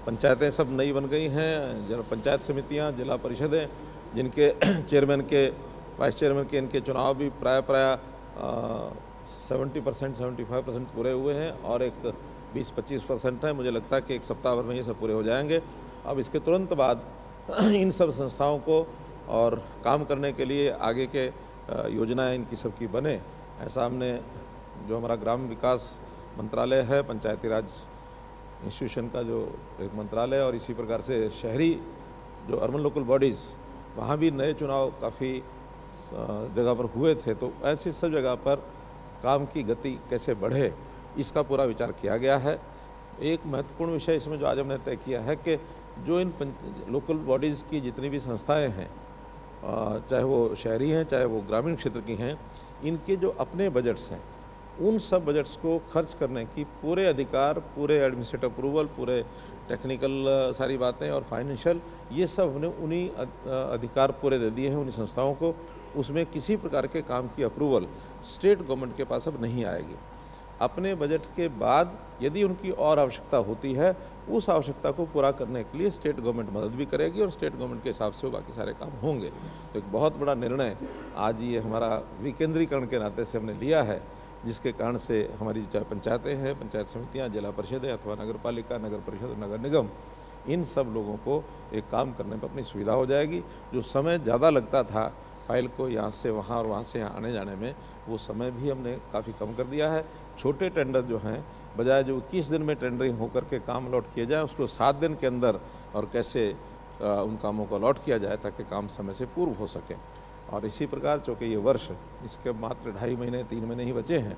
पंचायतें सब नई बन गई हैं, जिला पंचायत समितियां, जिला परिषदें, जिनके चेयरमैन के, वाइस चेयरमैन के इनके चुनाव भी प्राय 70% 75% पूरे हुए हैं और एक 20-25% है। मुझे लगता है कि एक सप्ताह भर में ये सब पूरे हो जाएंगे। अब इसके तुरंत बाद इन सब संस्थाओं को और काम करने के लिए आगे के योजनाएं इनकी सबकी बने, ऐसा हमने जो हमारा ग्राम विकास मंत्रालय है, पंचायती राज इंस्टीट्यूशन का जो एक मंत्रालय, और इसी प्रकार से शहरी जो अर्बन लोकल बॉडीज़, वहाँ भी नए चुनाव काफ़ी जगह पर हुए थे, तो ऐसी सब जगह पर काम की गति कैसे बढ़े, इसका पूरा विचार किया गया है। एक महत्वपूर्ण विषय इसमें जो आज हमने तय किया है कि जो इन लोकल बॉडीज़ की जितनी भी संस्थाएं हैं, चाहे वो शहरी हैं चाहे वो ग्रामीण क्षेत्र की हैं, इनके जो अपने बजट्स हैं, उन सब बजट्स को खर्च करने की पूरे अधिकार, पूरे एडमिनिस्ट्रेटिव अप्रूवल, पूरे टेक्निकल सारी बातें और फाइनेंशियल, ये सब हमने उन्हीं अधिकार पूरे दे दिए हैं उन्हीं संस्थाओं को। उसमें किसी प्रकार के काम की अप्रूवल स्टेट गवर्नमेंट के पास अब नहीं आएगी। अपने बजट के बाद यदि उनकी और आवश्यकता होती है, उस आवश्यकता को पूरा करने के लिए स्टेट गवर्नमेंट मदद भी करेगी और स्टेट गवर्नमेंट के हिसाब से वो बाकी सारे काम होंगे। तो एक बहुत बड़ा निर्णय आज ये हमारा विकेंद्रीकरण के नाते से हमने लिया है, जिसके कारण से हमारी चाहे पंचायतें हैं, पंचायत समितियां, जिला परिषदें अथवा नगर पालिका, नगर परिषद, नगर निगम, इन सब लोगों को एक काम करने पर अपनी सुविधा हो जाएगी। जो समय ज़्यादा लगता था फाइल को यहाँ से वहाँ और वहाँ से यहाँ आने जाने में, वो समय भी हमने काफ़ी कम कर दिया है। छोटे टेंडर जो हैं, बजाय जो 21 दिन में टेंडरिंग होकर के काम अलॉट किए जाए, उसको 7 दिन के अंदर और कैसे उन कामों को अलॉट किया जाए ताकि काम समय से पूर्व हो सके। और इसी प्रकार चूँकि ये वर्ष इसके मात्र 2.5 महीने 3 महीने ही बचे हैं,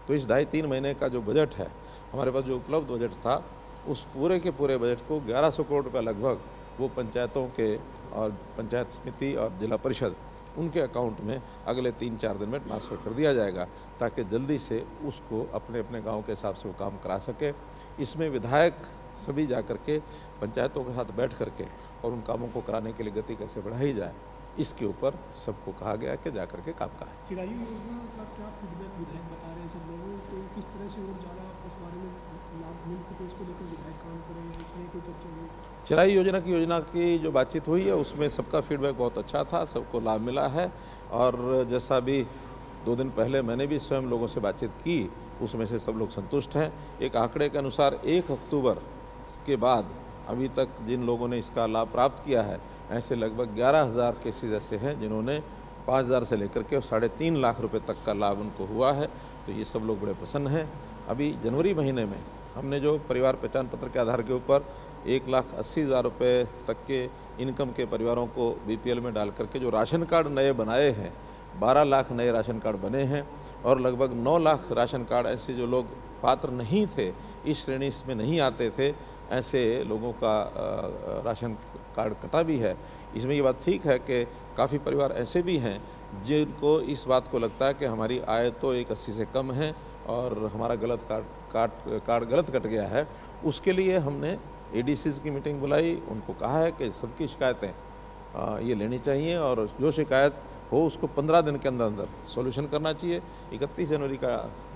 तो इस 2.5-3 महीने का जो बजट है हमारे पास, जो उपलब्ध बजट था, उस पूरे के पूरे बजट को 1100 करोड़ रुपये लगभग वो पंचायतों के और पंचायत समिति और जिला परिषद, उनके अकाउंट में अगले 3-4 दिन में ट्रांसफ़र कर दिया जाएगा ताकि जल्दी से उसको अपने अपने गांव के हिसाब से वो काम करा सके। इसमें विधायक सभी जा कर के पंचायतों के साथ बैठ कर के और उन कामों को कराने के लिए गति कैसे बढ़ाई जाए, इसके ऊपर सबको कहा गया कि जा कर के काम कराएं। चिरायु योजना का क्या फीडबैक विधायक बता रहे हैं सब लोगों को, किस तरह से और ज़्यादा उस बारे में लाभ मिल सके, इसको लेकर विधायक काम करें, इसमें कोई चर्चा हुई? चिरायु योजना की जो बातचीत हुई है उसमें सबका फीडबैक बहुत अच्छा था, सबको लाभ मिला है। और जैसा भी 2 दिन पहले मैंने भी स्वयं लोगों से बातचीत की, उसमें से सब लोग संतुष्ट हैं। एक आंकड़े के अनुसार 1 अक्टूबर के बाद अभी तक जिन लोगों ने इसका लाभ प्राप्त किया है, ऐसे लगभग 11,000 केसेज ऐसे हैं जिन्होंने 5,000 से लेकर के 3.5 लाख रुपए तक का लाभ उनको हुआ है। तो ये सब लोग बड़े प्रसन्न हैं। अभी जनवरी महीने में हमने जो परिवार पहचान पत्र के आधार के ऊपर 1,80,000 रुपये तक के इनकम के परिवारों को BPL में डाल करके जो राशन कार्ड नए बनाए हैं, 12 लाख नए राशन कार्ड बने हैं और लगभग 9 लाख राशन कार्ड ऐसे जो लोग पात्र नहीं थे, इस श्रेणी में नहीं आते थे, ऐसे लोगों का राशन कार्ड कटा भी है। इसमें ये बात ठीक है कि काफ़ी परिवार ऐसे भी हैं जिनको इस बात को लगता है कि हमारी आय तो 1,80 से कम है और हमारा गलत कार्ड गलत कट गया है। उसके लिए हमने ADCs की मीटिंग बुलाई, उनको कहा है कि सबकी शिकायतें ये लेनी चाहिए और जो शिकायत हो उसको 15 दिन के अंदर अंदर सॉल्यूशन करना चाहिए। 31 जनवरी का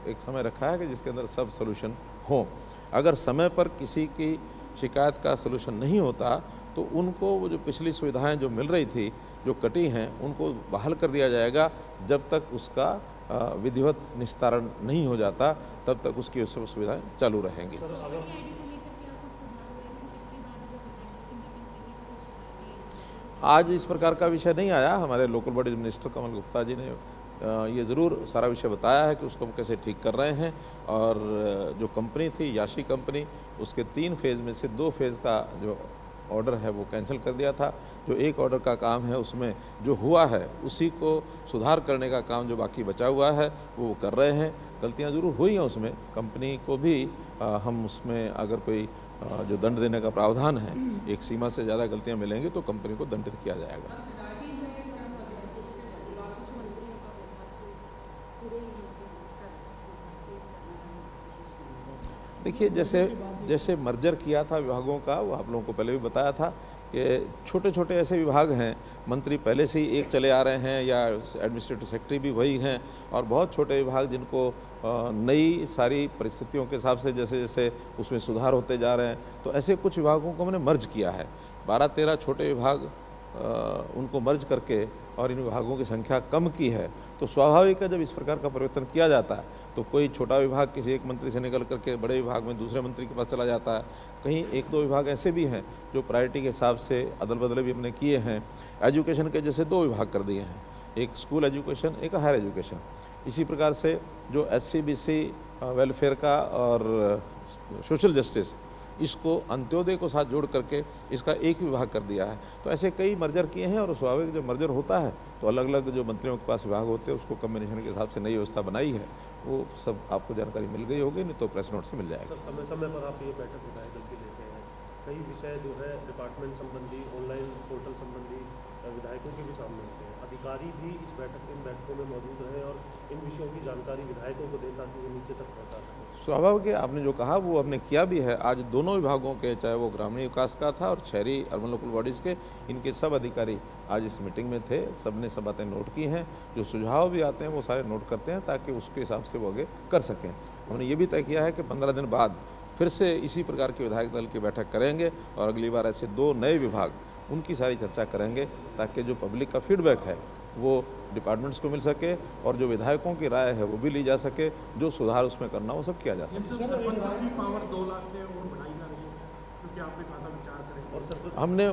एक समय रखा है कि जिसके अंदर सब सॉल्यूशन हो। अगर समय पर किसी की शिकायत का सॉल्यूशन नहीं होता तो उनको वो जो पिछली सुविधाएं जो मिल रही थी, जो कटी हैं, उनको बहाल कर दिया जाएगा। जब तक उसका विधिवत निस्तारण नहीं हो जाता तब तक उसकी सुविधाएं चालू रहेंगी। आज इस प्रकार का विषय नहीं आया। हमारे लोकल बॉडी मिनिस्टर कमल गुप्ता जी ने ये ज़रूर सारा विषय बताया है कि उसको हम कैसे ठीक कर रहे हैं। और जो कंपनी थी याशी कंपनी, उसके 3 फेज़ में से 2 फेज़ का जो ऑर्डर है वो कैंसिल कर दिया था। जो एक ऑर्डर का काम है उसमें जो हुआ है उसी को सुधार करने का काम जो बाकी बचा हुआ है वो कर रहे हैं। गलतियां ज़रूर हुई हैं उसमें, कंपनी को भी हम उसमें अगर कोई जो दंड देने का प्रावधान है, एक सीमा से ज़्यादा गलतियां मिलेंगी तो कंपनी को दंडित किया जाएगा। देखिए, जैसे मर्जर किया था विभागों का, वो आप लोगों को पहले भी बताया था कि छोटे छोटे ऐसे विभाग हैं, मंत्री पहले से ही एक चले आ रहे हैं या एडमिनिस्ट्रेटिव सेक्रेटरी भी वही हैं, और बहुत छोटे विभाग जिनको नई सारी परिस्थितियों के हिसाब से जैसे जैसे उसमें सुधार होते जा रहे हैं, तो ऐसे कुछ विभागों को मैंने मर्ज किया है। 12-13 छोटे विभाग उनको मर्ज करके और इन विभागों की संख्या कम की है। तो स्वाभाविक है जब इस प्रकार का परिवर्तन किया जाता है तो कोई छोटा विभाग किसी एक मंत्री से निकल करके बड़े विभाग में दूसरे मंत्री के पास चला जाता है। कहीं 1-2 विभाग ऐसे भी हैं जो प्रायोरिटी के हिसाब से अदल बदले भी हमने किए हैं। एजुकेशन के जैसे 2 विभाग कर दिए हैं, एक स्कूल एजुकेशन, एक हायर एजुकेशन। इसी प्रकार से जो SC/BC वेलफेयर का और सोशल जस्टिस, इसको अंत्योदय को साथ जोड़ करके इसका एक विभाग कर दिया है। तो ऐसे कई मर्जर किए हैं, और स्वाभाविक जब मर्जर होता है तो अलग अलग जो मंत्रियों के पास विभाग होते हैं उसको कम्बिनेशन के हिसाब से नई व्यवस्था बनाई है। वो सब आपको जानकारी मिल गई होगी, नहीं तो प्रेस नोट से मिल जाएगा। समय समय पर आप ये बैठक विधायक दल की लेते हैं, कई विषय जो है डिपार्टमेंट संबंधी, ऑनलाइन पोर्टल संबंधी विधायकों के भी सामने होते हैं। अधिकारी भी इन बैठकों में मौजूद रहे और इन विषयों की जानकारी विधायकों को दें ताकि वो नीचे तक पहुँचा सकें। स्वाभाविक है, आपने जो कहा वो हमने किया भी है। आज दोनों विभागों के, चाहे वो ग्रामीण विकास का था और शहरी अर्बन लोकल बॉडीज़ के, इनके सब अधिकारी आज इस मीटिंग में थे। सब ने सब बातें नोट की हैं, जो सुझाव भी आते हैं वो सारे नोट करते हैं ताकि उसके हिसाब से वो आगे कर सकें। हमने ये भी तय किया है कि 15 दिन बाद फिर से इसी प्रकार के विधायक दल की बैठक करेंगे और अगली बार ऐसे 2 नए विभाग, उनकी सारी चर्चा करेंगे ताकि जो पब्लिक का फीडबैक है वो डिपार्टमेंट्स को मिल सके और जो विधायकों की राय है वो भी ली जा सके, जो सुधार उसमें करना वो सब किया जा सके।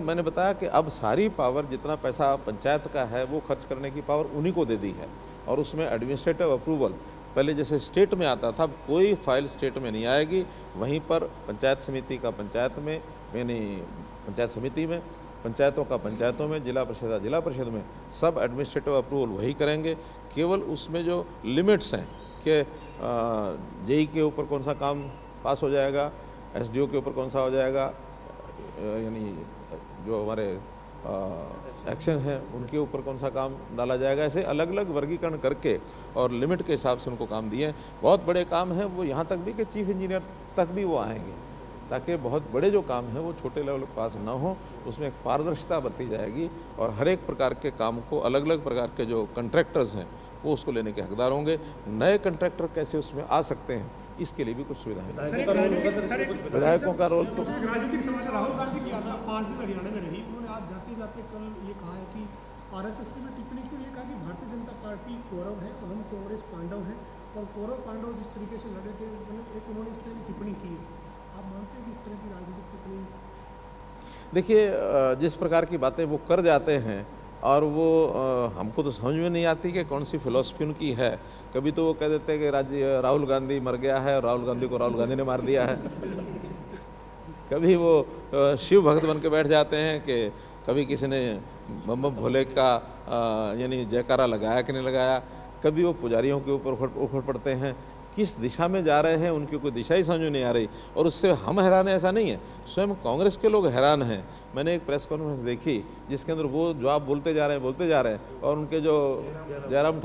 मैंने बताया कि अब सारी पावर, जितना पैसा पंचायत का है वो खर्च करने की पावर उन्हीं को दे दी है, और उसमें एडमिनिस्ट्रेटिव अप्रूवल पहले जैसे स्टेट में आता था, कोई फाइल स्टेट में नहीं आएगी। वहीं पर पंचायत समिति का पंचायत में, यानी पंचायत समिति में, पंचायतों का पंचायतों में, जिला परिषद में, सब एडमिनिस्ट्रेटिव अप्रूवल वही करेंगे। केवल उसमें जो लिमिट्स हैं कि JE के ऊपर कौन सा काम पास हो जाएगा, SDO के ऊपर कौन सा हो जाएगा, यानी जो हमारे एक्शन है उनके ऊपर कौन सा काम डाला जाएगा, ऐसे अलग अलग वर्गीकरण करके और लिमिट के हिसाब से उनको काम दिए हैं। बहुत बड़े काम हैं वो, यहाँ तक भी कि चीफ इंजीनियर तक भी वो आएंगे, ताकि बहुत बड़े जो काम हैं वो छोटे लेवल के पास ना हो, उसमें एक पारदर्शिता बरती जाएगी और हर एक प्रकार के काम को अलग अलग प्रकार के जो कंट्रैक्टर्स हैं वो उसको लेने के हकदार होंगे। नए कंट्रैक्टर कैसे उसमें आ सकते हैं, इसके लिए भी कुछ सुविधा है। विधायकों का रोल तो राजनीतिक समाज राहुल गांधी की 5 दिन हरियाणा में रही, उन्होंने आज जाते जाते कल ये कहा है कि RSS की टिप्पणी की, ये कहा कि भारतीय जनता पार्टी कौरव है और हम कांग्रेस पांडव हैं, और कौरव पांडव जिस तरीके से लड़े थे, एक उन्होंने इस तरह की टिप्पणी की। आप मानते हैं कि इस तरह की राजनीतिक टिप्पणी? देखिए, जिस प्रकार की बातें वो कर जाते हैं और वो हमको तो समझ में नहीं आती कि कौन सी फिलॉसफी उनकी है। कभी तो वो कह देते हैं कि राहुल गांधी मर गया है और राहुल गांधी को राहुल गांधी ने मार दिया है। कभी वो शिव भक्त बन के बैठ जाते हैं कि कभी किसी ने बम बम भोले का यानी जयकारा लगाया कि नहीं लगाया। कभी वो पुजारियों के ऊपर उखड़ पड़ते हैं। किस दिशा में जा रहे हैं उनकी कोई दिशा ही समझ में नहीं आ रही, और उससे हम हैरान हैं ऐसा नहीं है, स्वयं कांग्रेस के लोग हैरान हैं। मैंने एक प्रेस कॉन्फ्रेंस देखी जिसके अंदर वो जवाब बोलते जा रहे हैं और उनके जो जयराम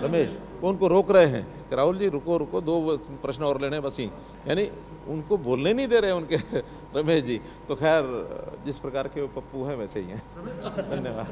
रमेश वो उनको रोक रहे हैं कि राहुल जी रुको 2 प्रश्न और लेने बस ही, यानी उनको बोलने नहीं दे रहे उनके रमेश जी। तो खैर जिस प्रकार के वो पप्पू हैं वैसे ही हैं। धन्यवाद।